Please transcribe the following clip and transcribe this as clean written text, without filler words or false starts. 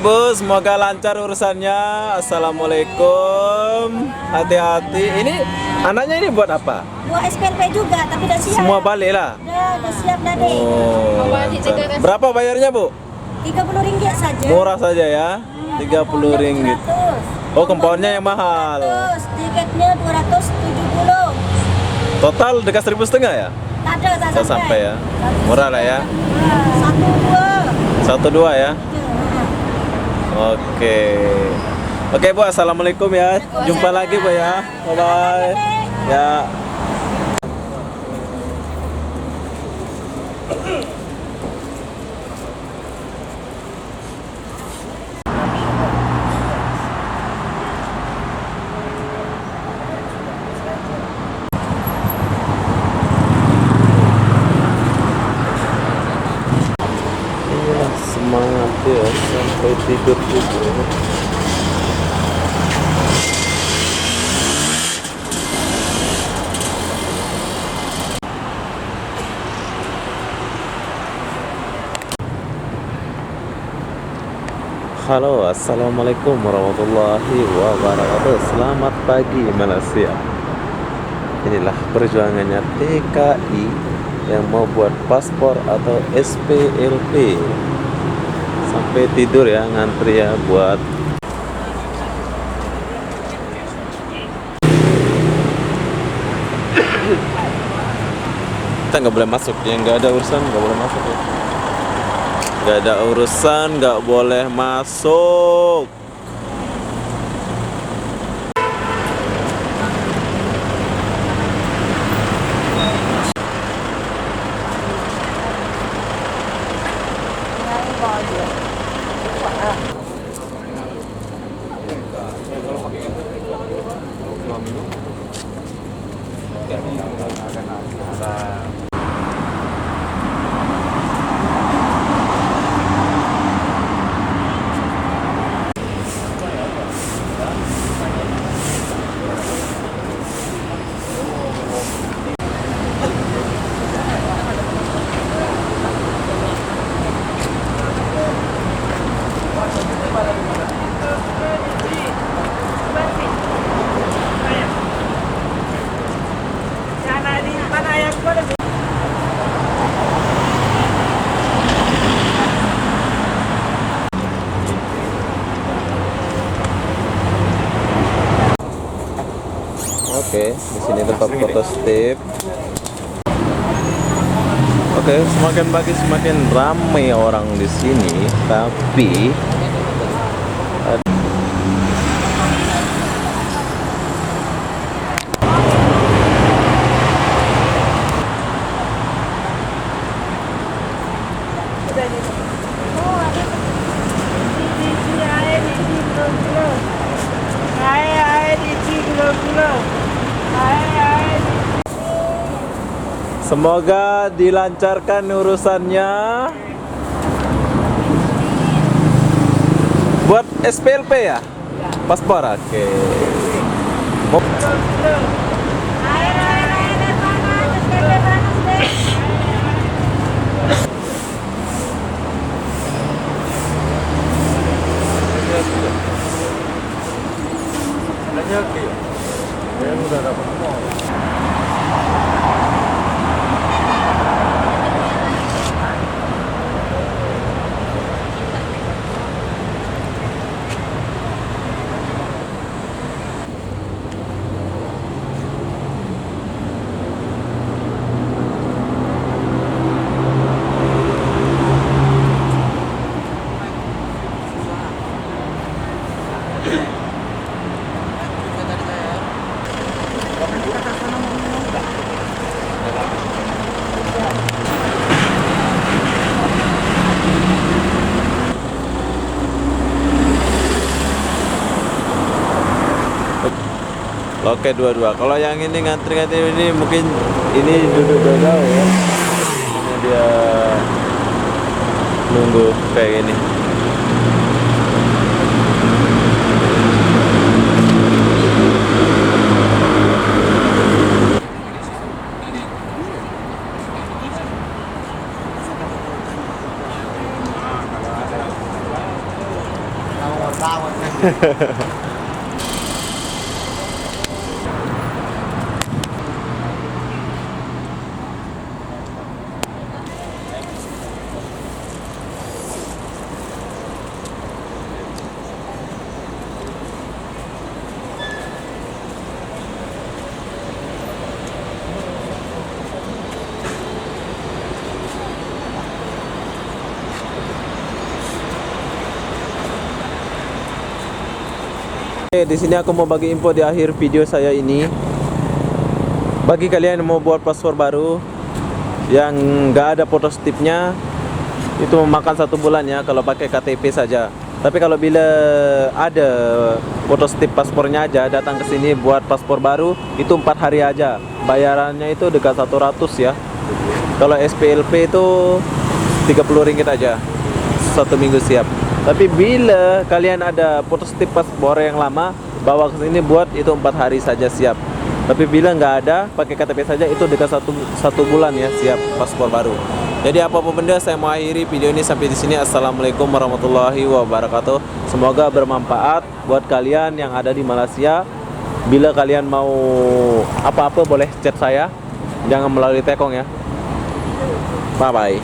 Bu, semoga lancar urusannya. Assalamualaikum. Hati-hati. Ini anaknya ini buat apa? Buat SPLP juga, tapi udah siap. Semua balik lah. Udah siap dah deh. Oh, lancar. Berapa bayarnya, Bu? Rp30 saja. Murah saja ya. Rp30. 700. Oh, komponennya yang mahal. 100, tiketnya 270. Total dekat 1.500 ya? Tak Tak sampai ya. Murah lah ya. 1, 2. 1-2 ya. Oke. Oke, Bu, assalamualaikum ya. Jumpa lagi, Bu ya. Bye bye. Ya. Semangat ya sampai tidur juga. Halo, assalamualaikum warahmatullahi wabarakatuh. Selamat pagi Malaysia. Inilah perjuangannya TKI yang mau buat paspor atau SPLP. Sampai tidur ya, ngantri ya buat kita nggak boleh masuk ya, nggak ada urusan, nggak boleh masuk ya, nggak ada urusan, nggak boleh masuk. Oke, di sini tempat foto step. Oke, semakin pagi semakin ramai orang di sini, tapi semoga dilancarkan urusannya. Buat SPLP ya? Paspor, oke. Oke, dua-dua. Kalau yang ini ngantri-ngantri ini mungkin ini duduk jauh ya. Ini dia nunggu kayak gini. Oke, di sini aku mau bagi info di akhir video saya ini. Bagi kalian yang mau buat paspor baru yang nggak ada fotostipnya, itu memakan 1 bulan ya kalau pakai KTP saja. Tapi kalau bila ada fotostip paspornya aja, datang ke sini buat paspor baru, itu 4 hari aja. Bayarannya itu dekat 100 ya. Kalau SPLP itu 30 ringgit aja, 1 minggu siap. Tapi bila kalian ada fotostip paspor yang lama, bawa ke sini buat, itu 4 hari saja siap. Tapi bila nggak ada, pakai KTP saja, itu dekat satu bulan ya siap paspor baru. Jadi apapun benda, saya mau akhiri video ini sampai di sini. Assalamualaikum warahmatullahi wabarakatuh. Semoga bermanfaat buat kalian yang ada di Malaysia. Bila kalian mau apa-apa boleh chat saya, jangan melalui Tekong ya. Bye bye.